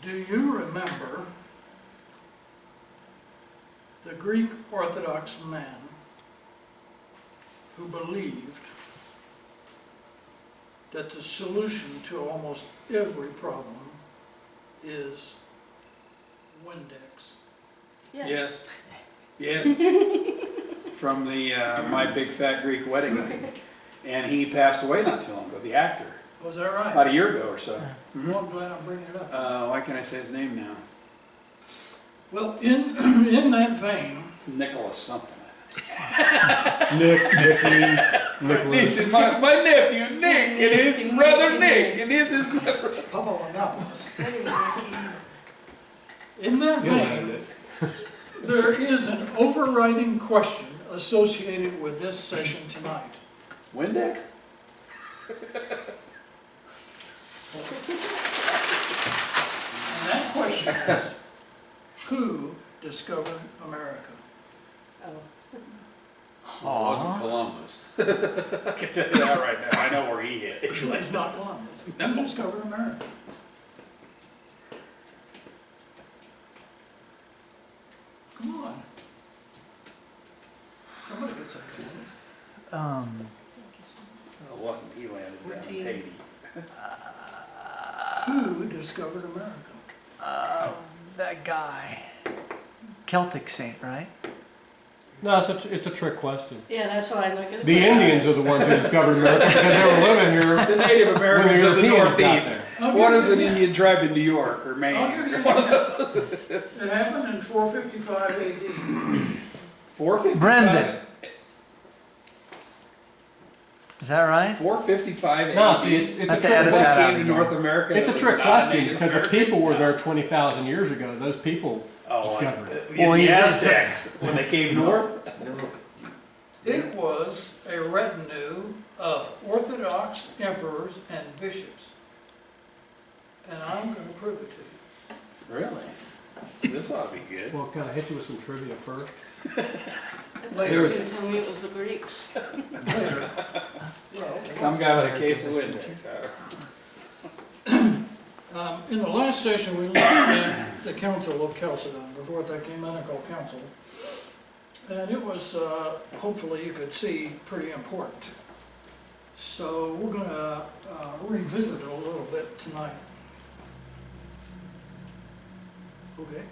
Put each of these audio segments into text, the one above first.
Do you remember the Greek Orthodox man who believed that the solution to almost every problem is Windex? Yes. Yes. From the My Big Fat Greek Wedding. And he passed away not too long ago, the actor, Was that right? about a year ago or so. Well, I'm glad I'm bringing it up. Why can't I say his name now? Well, in that vein, Nicholas something. Nicky, This is Nicholas. my nephew Nick, and his brother Nick, and this is brother. Papalanopoulos. In that You vein, know, there is an overriding question associated with this session tonight. Windex? And that question is, who discovered America? It wasn't Columbus. I can tell you that right now. I know where he is. It's not Columbus. Who discovered America? Come on. Somebody could say Columbus. It wasn't. He landed down in Haiti. Who discovered America? That guy. Celtic saint, right? No, it's a trick question. Yeah, that's why I look at it. The Indians are the ones who discovered America because they were living here. The Native Americans of the Europeans got Northeast. there. What is an Indian tribe in New York or Maine? I'll give you that. It happened in 455 AD. 455? Brendan. Is that right? 455 No, AD? see, it's a Have to trick edit What that question. out. came to North America? It's that a was trick not question Native because the American? people were there 20,000 years ago. Those people discovered it. Well, The he's just- Aztecs, when they came north? It was a retinue of Orthodox emperors and bishops. And I'm going to prove it to Really? This ought to be good. Well, can I hit you with some trivia first? you. You Later. can tell me it was the Greeks. Later. Well, Some guy with a case of Windex. in the last session, we looked at the Council of Chalcedon, the Fourth Ecumenical Council. And it was, hopefully you could see, pretty important. So we're going to revisit it a little bit tonight. Okay?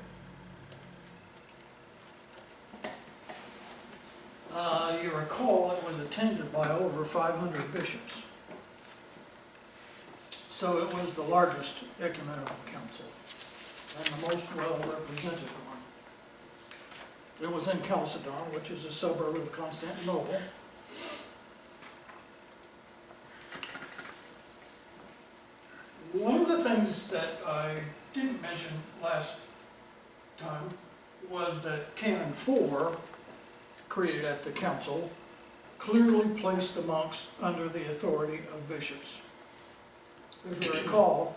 You recall it was attended by over 500 bishops. So it was the largest ecumenical council and the most well-represented one. It was in Chalcedon, which is a suburb of Constantinople. One of the things that I didn't mention last time was that Canon 4, created at the council, clearly placed the monks under the authority of bishops. If you recall,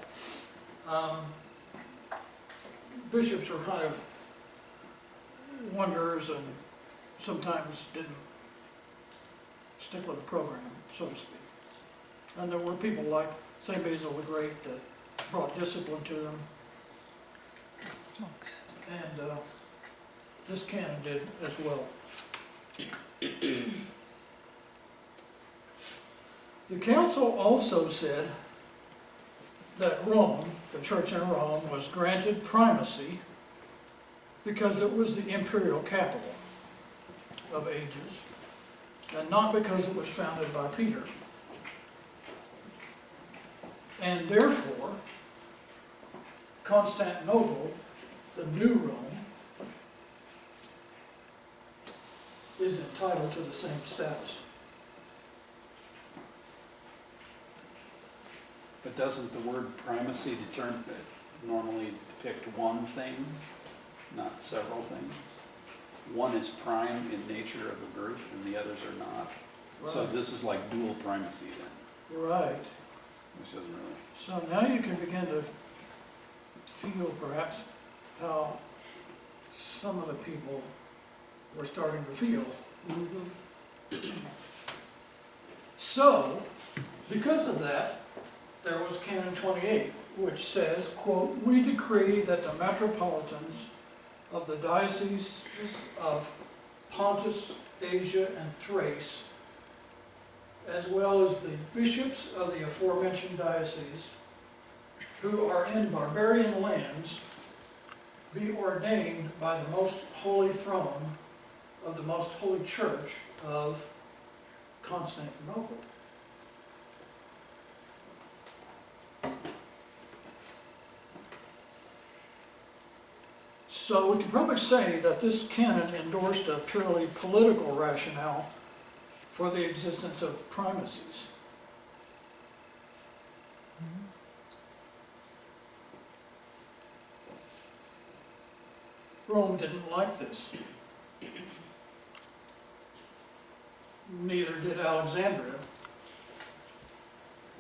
bishops were kind of wanderers and sometimes didn't stick with the program, so to speak. And there were people like St. Basil the Great that brought discipline to them. And this canon did as well. The council also said that Rome, the church in Rome, was granted primacy because it was the imperial capital of ages, and not because it was founded by Peter. And therefore, Constantinople, the new Rome, is entitled to the same status. But doesn't the word primacy normally depict one thing, not several things? One is prime in nature of a group and the others are not. So Right. this is like dual primacy then, Right. which doesn't really. So now you can begin to feel perhaps how some of the people were starting to feel. So, because of that, there was Canon 28, which says, quote, "We decree that the metropolitans of the dioceses of Pontus, Asia, and Thrace, as well as the bishops of the aforementioned dioceses, who are in barbarian lands, be ordained by the most holy throne of the most holy church of Constantinople." So we can probably say that this canon endorsed a purely political rationale for the existence of primacies. Rome didn't like this. Neither did Alexandria,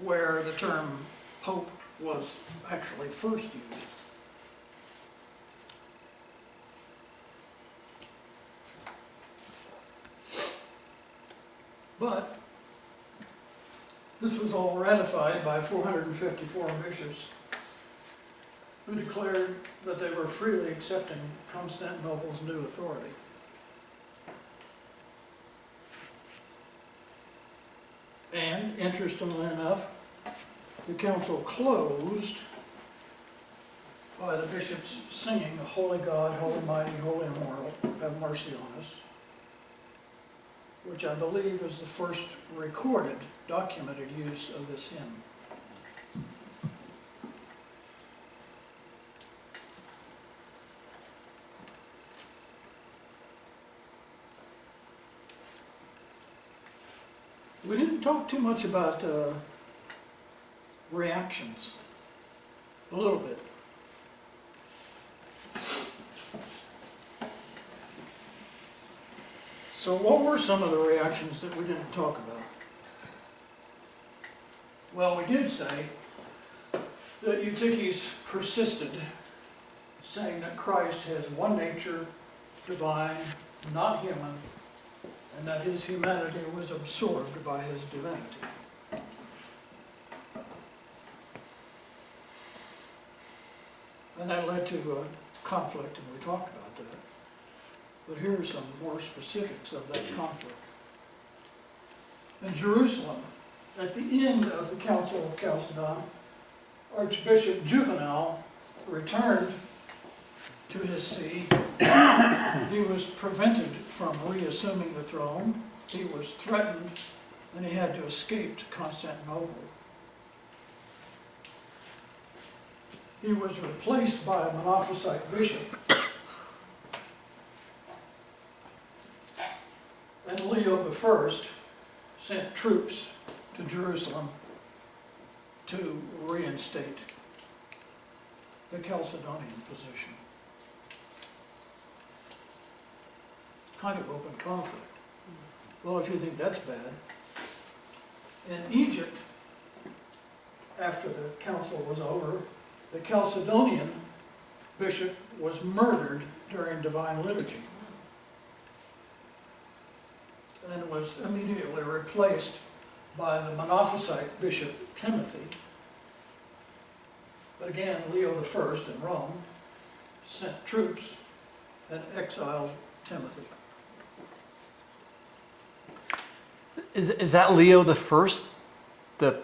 where the term pope was actually first used. But this was all ratified by 454 bishops who declared that they were freely accepting Constantinople's new authority. And, interestingly enough, the council closed by the bishops singing, "Holy God, Holy Mighty, Holy Immortal, have mercy on us," which I believe is the first recorded, documented use of this hymn. We didn't talk too much about reactions, a little bit. So what were some of the reactions that we didn't talk about? Well, we did say that Eutyches persisted, saying that Christ has one nature, divine, not human, and that his humanity was absorbed by his divinity. And that led to a conflict, and we talked about that. But here are some more specifics of that conflict. In Jerusalem, at the end of the Council of Chalcedon, Archbishop Juvenal returned to his see. He was prevented from reassuming the throne. He was threatened, and he had to escape to Constantinople. He was replaced by a Monophysite bishop. And Leo I sent troops to Jerusalem to reinstate the Chalcedonian position. Kind of open conflict. Well, if you think that's bad. In Egypt, after the council was over, the Chalcedonian bishop was murdered during divine liturgy and was immediately replaced by the Monophysite bishop Timothy. But again, Leo I in Rome sent troops and exiled Timothy. Is that Leo the First, the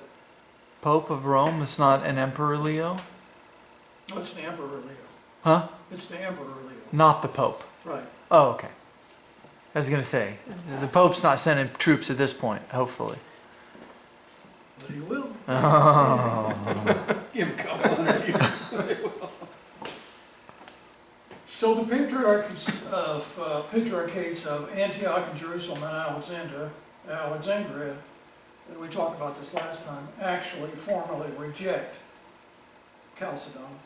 Pope of Rome? It's not an Emperor Leo? No, it's the Emperor Leo. Huh? It's the Emperor Leo. Not the Pope. Right. Oh, okay. I was going to say, the Pope's not sending troops at this point, hopefully. But he will. Give him a couple hundred years. So the patriarchates of Antioch and Jerusalem and Alexandria, and we talked about this last time, actually formally reject Chalcedon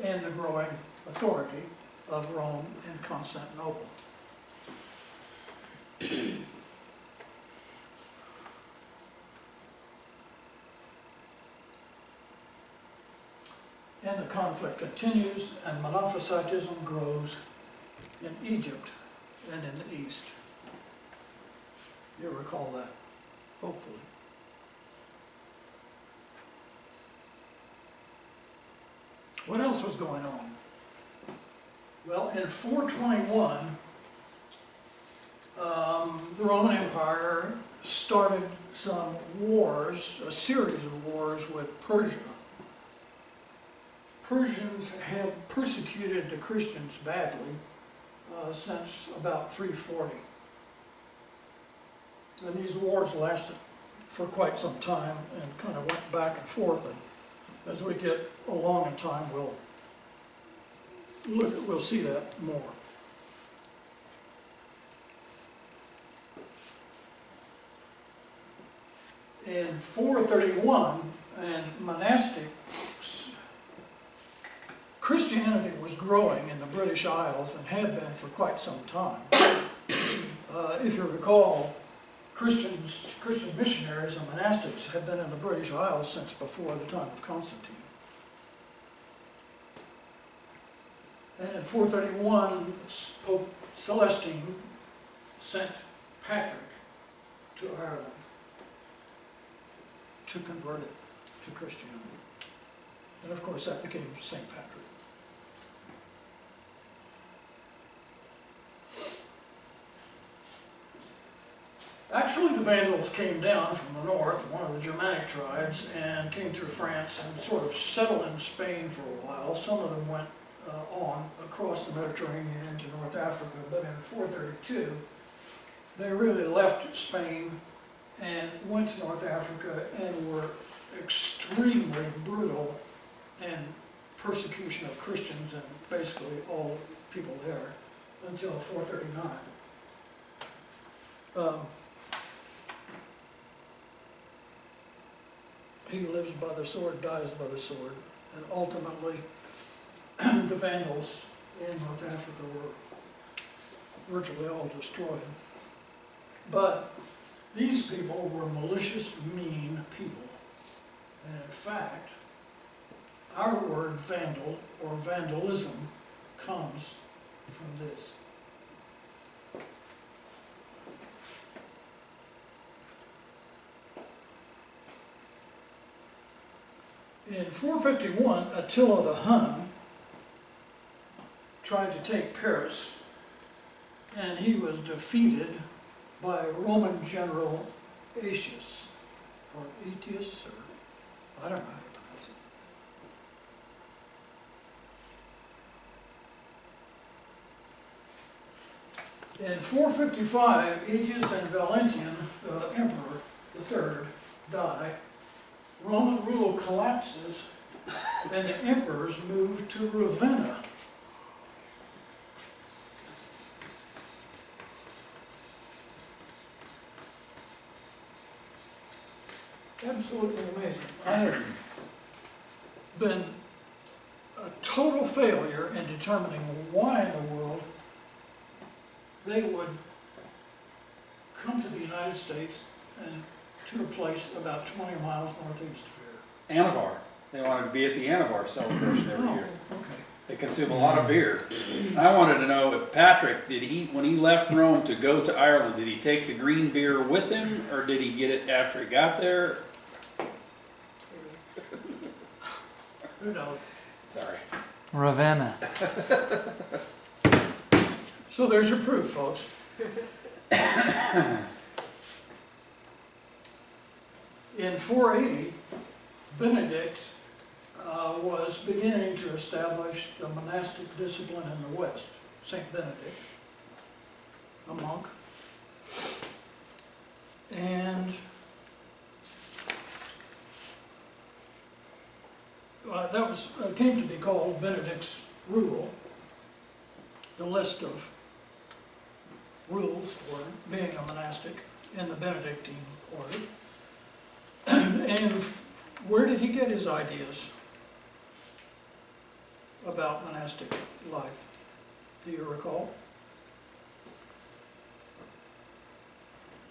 and the growing authority of Rome and Constantinople. And the conflict continues, and Monophysitism grows in Egypt and in the East. You'll recall that, hopefully. What else was going on? Well, in 421, the Roman Empire started some wars, a series of wars with Persia. Persians had persecuted the Christians badly since about 340. And these wars lasted for quite some time and kind of went back and forth. And as we get along in time, we'll see that more. In 431, and monastics, Christianity was growing in the British Isles and had been for quite some time. If you recall, Christian missionaries and monastics had been in the British Isles since before the time of Constantine. And in 431, Pope Celestine sent Patrick to Ireland to convert it to Christianity. And of course that became St. Patrick. Actually, the Vandals came down from the north, one of the Germanic tribes, and came through France and sort of settled in Spain for a while. Some of them went on across the Mediterranean into North Africa, but in 432, they really left Spain and went to North Africa and were extremely brutal in persecution of Christians and basically all people there until 439. He who lives by the sword dies by the sword, and ultimately the Vandals in North Africa were virtually all destroyed. But these people were malicious, mean people. And in fact, our word vandal or vandalism comes from this. In 451, Attila the Hun tried to take Paris, and he was defeated by Roman General Aetius, or Aetius, or I don't know how to pronounce it. In 455, Aetius and Valentinian, the emperor, the third, die. Roman rule collapses, and the emperors move to Ravenna. Absolutely amazing. I have been a total failure in determining why in the world they would come to the United States and to a place about 20 miles northeast of here. Anavar. They wanted to be at the Anavar celebration every year. Okay. They consume a lot of beer. I wanted to know if Patrick, when he left Rome to go to Ireland, did he take the green beer with him, or did he get it after he got there? Who knows? Sorry. Ravenna. So there's your proof, folks. In 480, Benedict was beginning to establish the monastic discipline in the West. Saint Benedict, a monk. And that came to be called Benedict's Rule, the list of rules for being a monastic in the Benedictine order. And where did he get his ideas about monastic life? Do you recall?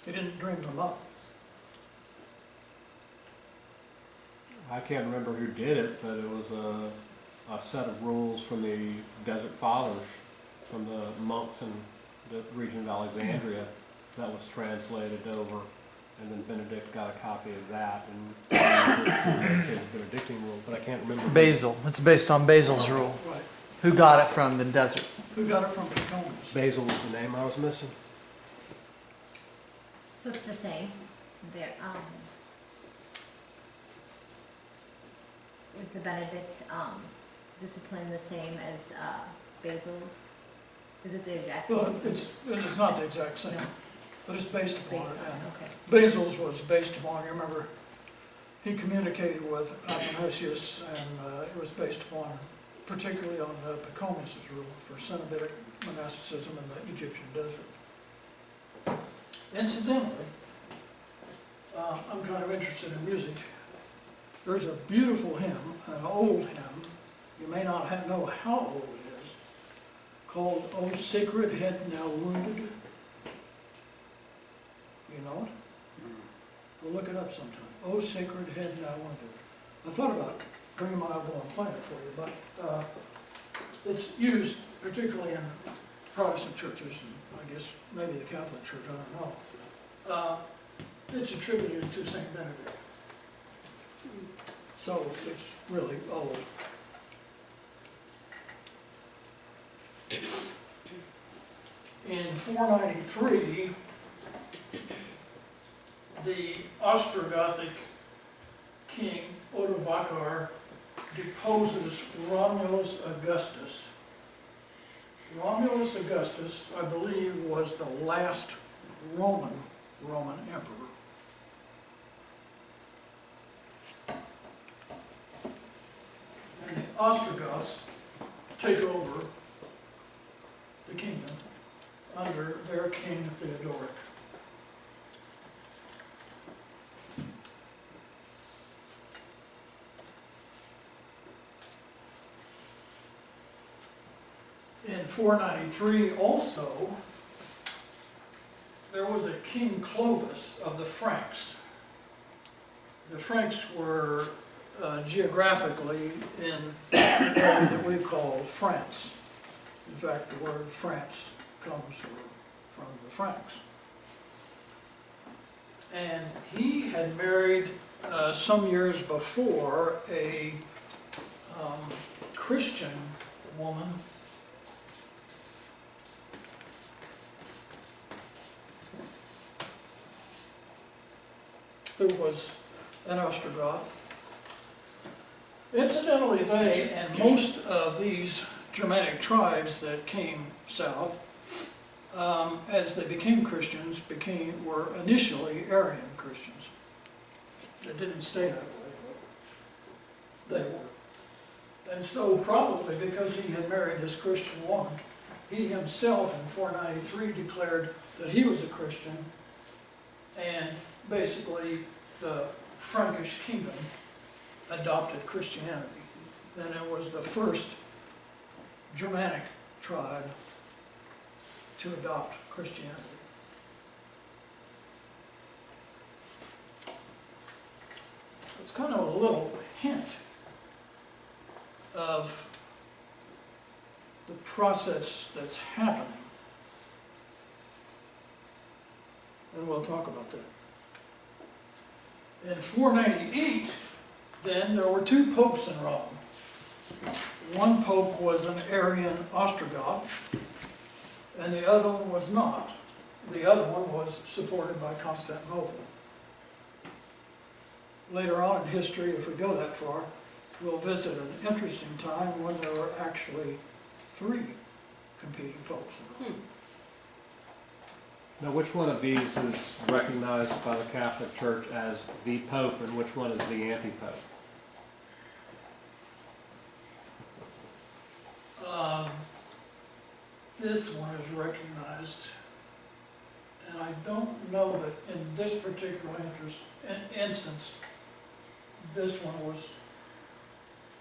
He didn't dream them up. I can't remember who did it, but it was a set of rules from the Desert Fathers, from the monks in the region of Alexandria, that was translated over and then Benedict got a copy of that and his Benedictine rule, but I can't remember. Basil. It's based on Basil's rule. Right. Who got it from the desert? Who got it from Pacomas? Basil was the name I was missing. So it's the same. There, is the Benedict discipline the same as Basil's? Is it the exact same? Well, it's not the exact same, No. but it's based upon Based it. on, And okay. Basil's was based upon, you remember, he communicated with Athanasius, and it was based upon, particularly on Pacomas' rule for Cenobitic monasticism in the Egyptian desert. Incidentally, I'm kind of interested in music. There's a beautiful hymn, an old hymn, you may not know how old it is, called "O Sacred Head Now Wounded." You know it? We'll look it up sometime. "O Sacred Head Now Wounded." I thought about bringing my elbow and playing it for you, but it's used particularly in Protestant churches, and I guess maybe the Catholic Church, I don't know. It's attributed to Saint Benedict. So it's really old. In 493, the Ostrogothic king Odovacar deposes Romulus Augustus. Romulus Augustus, I believe, was the last Roman emperor. And the Ostrogoths take over the kingdom under their king Theodoric. In 493 also, there was a King Clovis of the Franks. The Franks were geographically in the area that we call France. In fact, the word France comes from the Franks. And he had married some years before a Christian woman who was an Ostrogoth. Incidentally, they and most of these Germanic tribes that came south, as they became Christians, were initially Arian Christians. It didn't stay that way, but they were. And so probably because he had married this Christian woman, he himself in 493 declared that he was a Christian, and basically the Frankish kingdom adopted Christianity. And it was the first Germanic tribe to adopt Christianity. It's kind of a little hint of the process that's happening. And we'll talk about that. In 498, then, there were two popes in Rome. One pope was an Arian Ostrogoth, and the other one was not. The other one was supported by Constantinople. Later on in history, if we go that far, we'll visit an interesting time when there were actually three competing popes in Rome. Now, which one of these is recognized by the Catholic Church as the Pope, and which one is the anti-Pope? This one is recognized, and I don't know that in this particular instance, this one was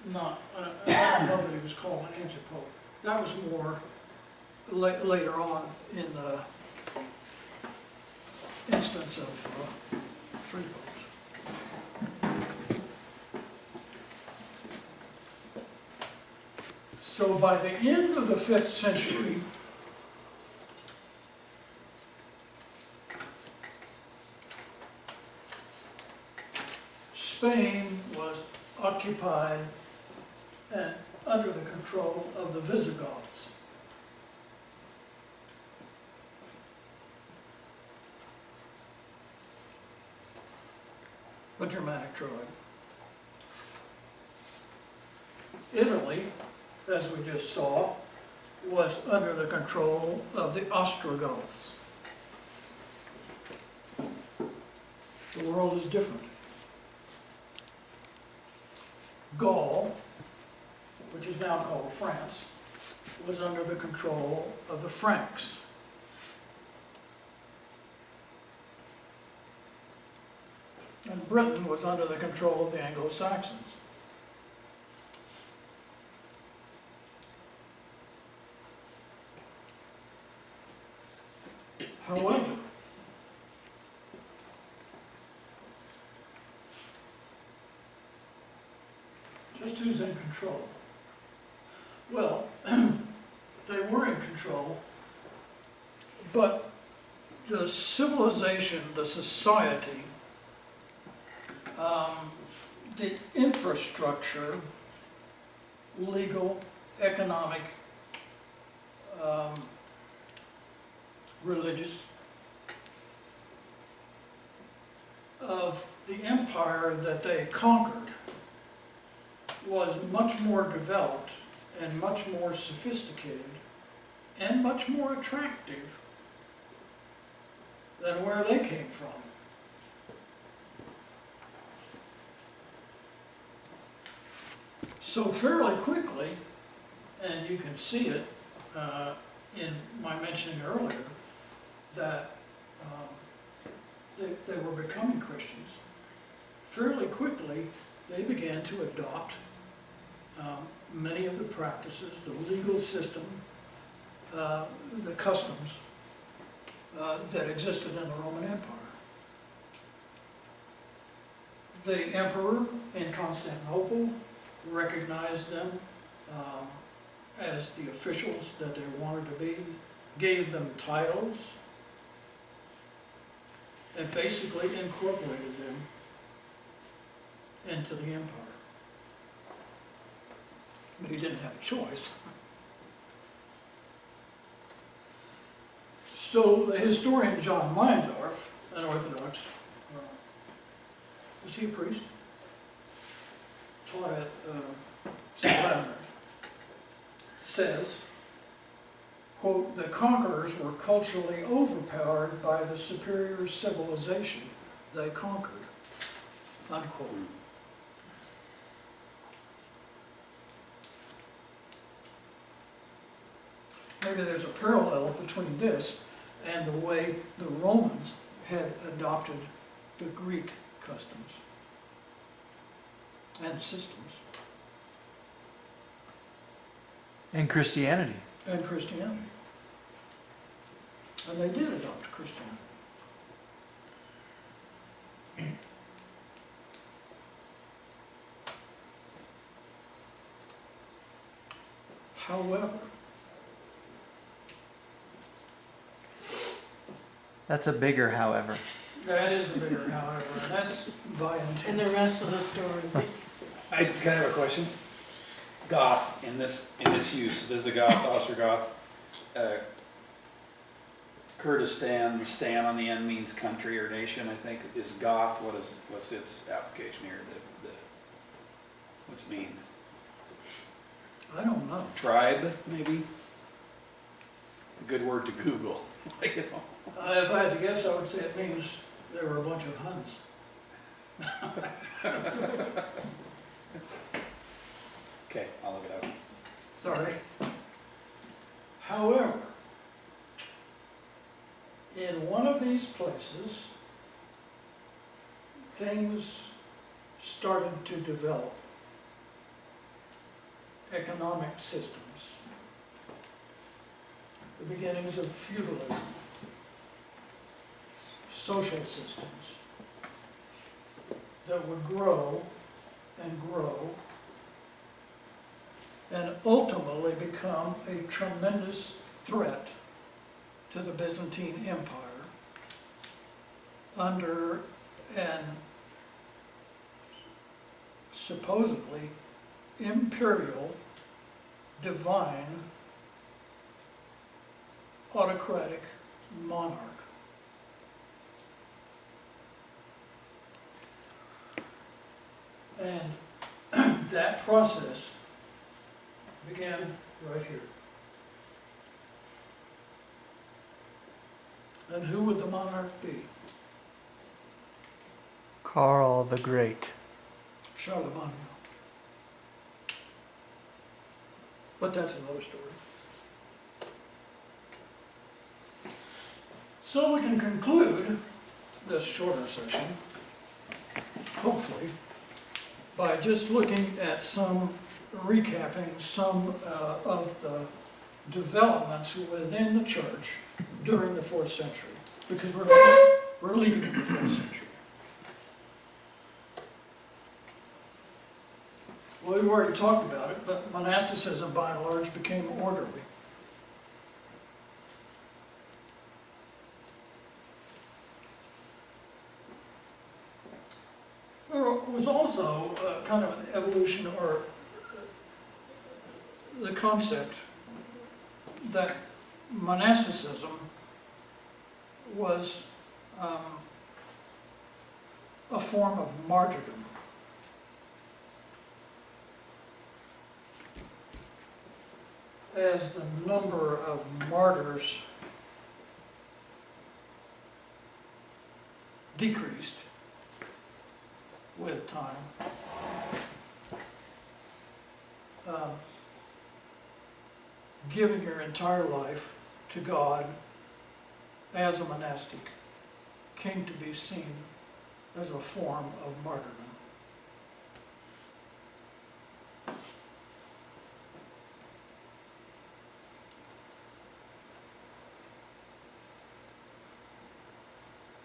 not, I don't know that he was called an anti-pope. That was more later on in the instance of three popes. So by the end of the 5th century, occupied and under the control of the Visigoths. A Germanic tribe. Italy, as we just saw, was under the control of the Ostrogoths. The world is different. Gaul, which is now called France, was under the control of the Franks. And Britain was under the control of the Anglo-Saxons. However, just who's in control? Well, they were in control, but the civilization, the society, the infrastructure, legal, economic, religious, of the empire that they conquered was much more developed and much more sophisticated and much more attractive than where they came from. So fairly quickly, and you can see it in my mentioning earlier, that they were becoming Christians. Fairly quickly, they began to adopt many of the practices, the legal system, the customs that existed in the Roman Empire. The emperor in Constantinople recognized them as the officials that they wanted to be, gave them titles, and basically incorporated them into the empire. But he didn't have a choice. So the historian John Meyendorff, an Orthodox, was he a priest? Taught at St. Leonard, says, quote, "The conquerors were culturally overpowered by the superior civilization they conquered," unquote. Maybe there's a parallel between this and the way the Romans had adopted the Greek customs and systems And Christianity. and Christianity. And they did adopt Christianity. However, That's a bigger however. that is a bigger however, and that's And the Viant. rest of the story. I kind of have a question. Goth in this use, Visigoth, Ostrogoth, Kurdistan, stan on the end means country or nation, I think, is Goth. What's its application here? What's it mean? I don't know. Tribe, maybe? A good word to Google. You know. If I had to guess, I would say it means there were a bunch of Huns. Okay, I'll look it up. Sorry. However, in one of these places, things started to develop. Economic systems. The beginnings of feudalism. Social systems that would grow and grow and ultimately become a tremendous threat to the Byzantine Empire under an supposedly imperial, divine, autocratic monarch. And that process began right here. And who would the monarch be? Karl the Great. Charlemagne. But that's another story. So we can conclude this shorter session, hopefully, by just looking at recapping some of the developments within the church during the 4th century, because we're leading in the 4th century. Well, we've already talked about it, but monasticism by and large became orderly. There was also kind of an evolution, or the concept that monasticism was a form of martyrdom. As the number of martyrs decreased with time, giving your entire life to God as a monastic came to be seen as a form of martyrdom.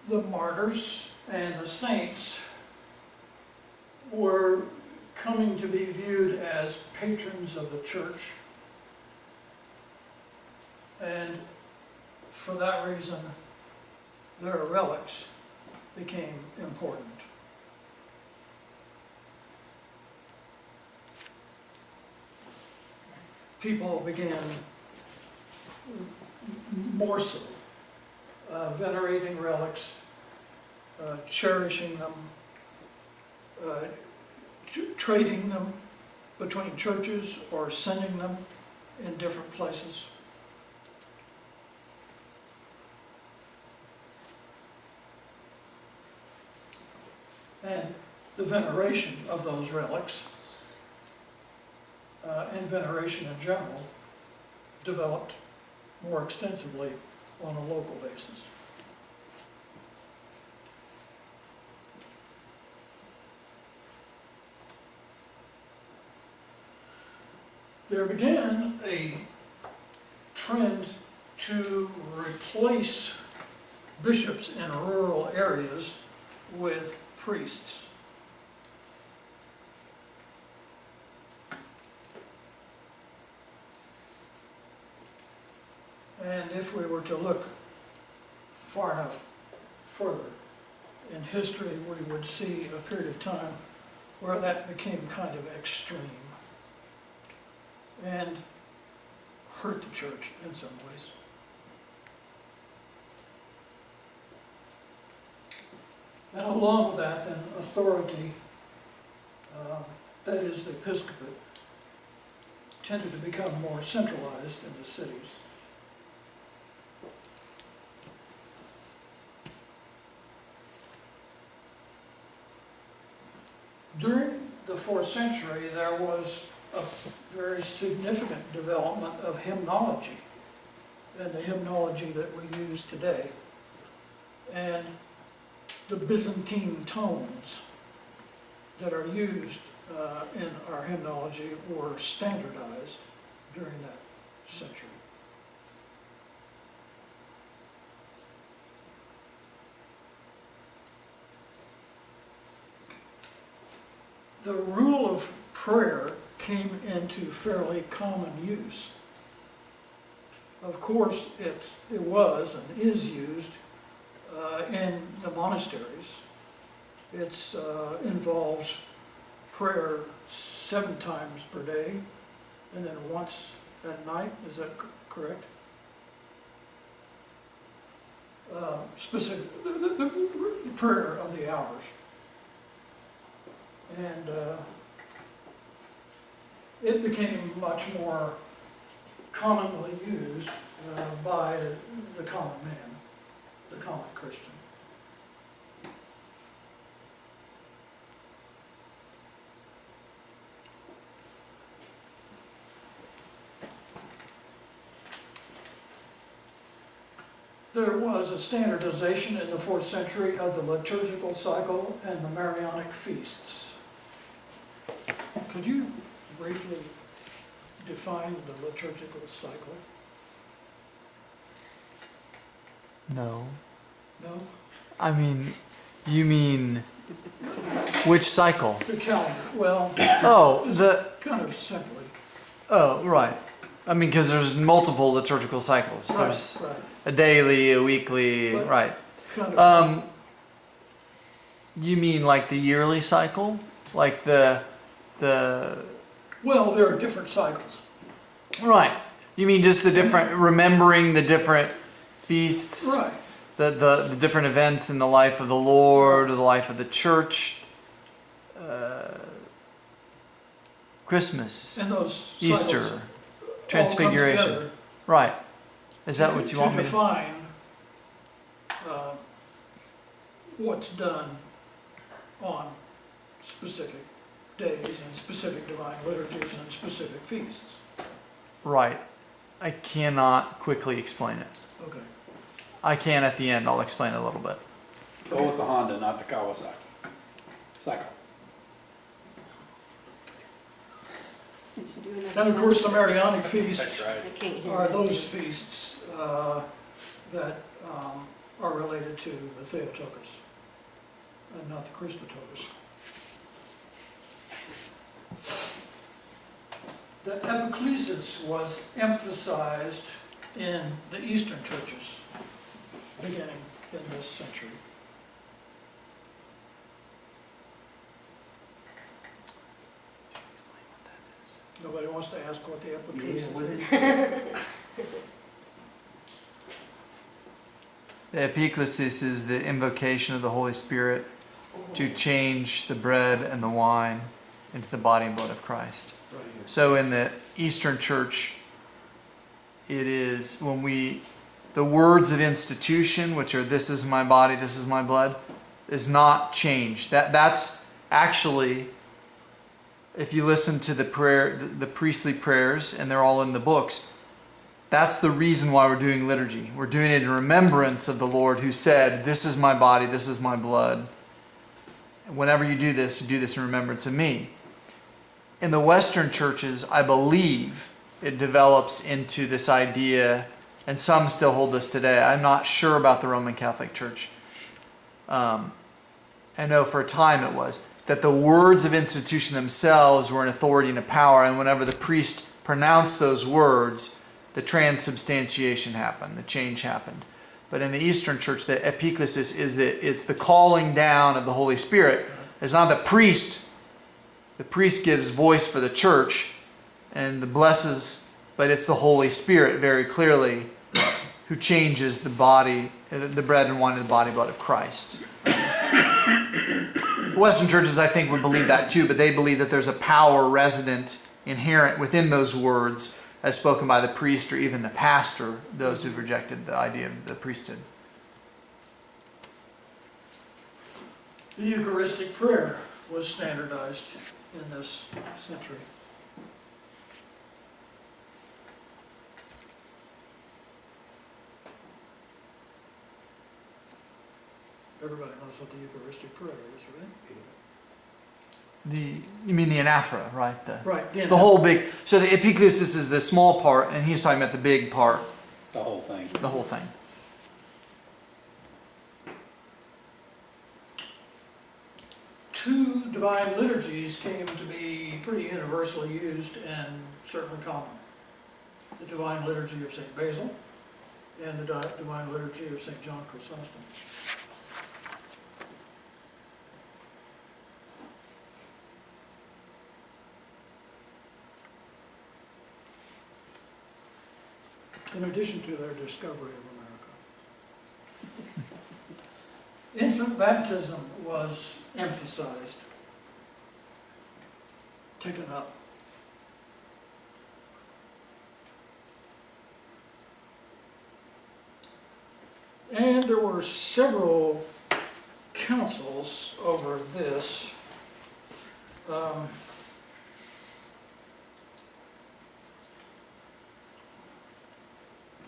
The martyrs and the saints were coming to be viewed as patrons of the church, and for that reason their relics became important. People began more so venerating relics, cherishing them, trading them between churches or sending them in different places. And the veneration of those relics and veneration in general developed more extensively on a local basis. There began a trend to replace bishops in rural areas with priests. And if we were to look far enough further in history, we would see a period of time where that became kind of extreme and hurt the church in some ways. And along with that, then, authority, that is the episcopate, tended to become more centralized in the cities. During the 4th century, there was a very significant development of hymnology, and the hymnology that we use today. And the Byzantine tones that are used in our hymnology were standardized during that century. The rule of prayer came into fairly common use. Of course, it was and is used in the monasteries. It involves prayer 7 times per day, and then once at night, is that correct? Specific, the prayer of the hours. And it became much more commonly used by the common man, the common Christian. There was a standardization in the 4th century of the liturgical cycle and the Marianic feasts. Could you briefly define the liturgical cycle? No. No? I mean, you mean which cycle? The calendar, well, Oh, the, kind of simply. oh, right. I mean, because there's multiple liturgical cycles. There's Right, a daily, a weekly, But- right. kind of. You mean like the yearly cycle? Like the, Well, there are different cycles. right. You mean just the different, remembering the different feasts? Right. The different events in the life of the Lord, or the life of the church, Christmas, And those cycles Easter, all come Transfiguration. together Right. Is that what you want me to to? define what's done on specific days and specific divine liturgies and specific feasts. Right. I cannot quickly explain it. Okay. I can at the end. I'll explain it a little bit. Go with the Honda, not the Kawasaki. Cycle. And of course, the Marianic feasts That's right. I can't hear. are those feasts that are related to the Theotokos and not the Christotokos. The epiclesis was emphasized in the Eastern churches beginning in this century. Nobody wants to ask what the epiclesis is? The epiclesis is the invocation of the Holy Spirit to change the bread and the wine into the body and blood of Christ. Right. So in the Eastern Church, it is when the words of institution, which are "this is my body, this is my blood," is not changed. That's actually, if you listen to the prayer, the priestly prayers, and they're all in the books, that's the reason why we're doing liturgy. We're doing it in remembrance of the Lord who said, "This is my body, this is my blood. And whenever you do this in remembrance of me." In the Western churches, I believe it develops into this idea, and some still hold this today. I'm not sure about the Roman Catholic Church. I know for a time it was, that the words of institution themselves were an authority and a power, and whenever the priest pronounced those words, the transubstantiation happened, the change happened. But in the Eastern Church, the epiclesis is that it's the calling down of the Holy Spirit. It's not the priest. The priest gives voice for the church and blesses, but it's the Holy Spirit very clearly who changes the body, the bread and wine of the body and blood of Christ. Western churches, I think, would believe that too, but they believe that there's a power resident, inherent within those words, as spoken by the priest or even the pastor, those who've rejected the idea of the priesthood. The Eucharistic prayer was standardized in this century. Everybody knows what the Eucharistic prayer is, right? You mean the anaphora, right? Right. The whole big. So the epiclesis is the small part, and he's talking about the big part, The whole thing. the whole thing. Two divine liturgies came to be pretty universally used and certainly common. The Divine Liturgy of St. Basil and the Divine Liturgy of St. John Chrysostom. in addition to their discovery of America. Infant baptism was emphasized, taken up. And there were several councils over this.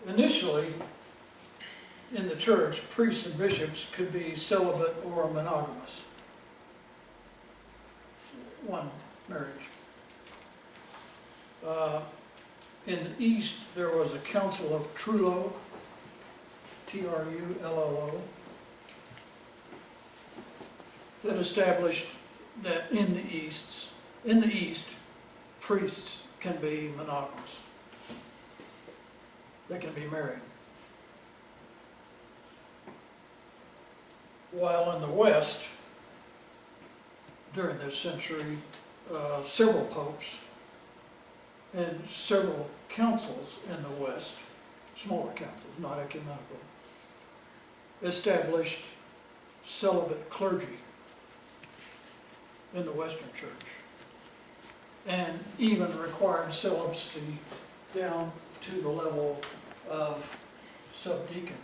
Initially, in the church, priests and bishops could be celibate or monogamous. One marriage. In the East, there was a council of Trullo, Trullo, that established that in the East, priests can be monogamous. They can be married. While in the West, during this century, several popes and several councils in the West, smaller councils, not ecumenical, established celibate clergy in the Western Church, and even required celibacy down to the level of subdeacon.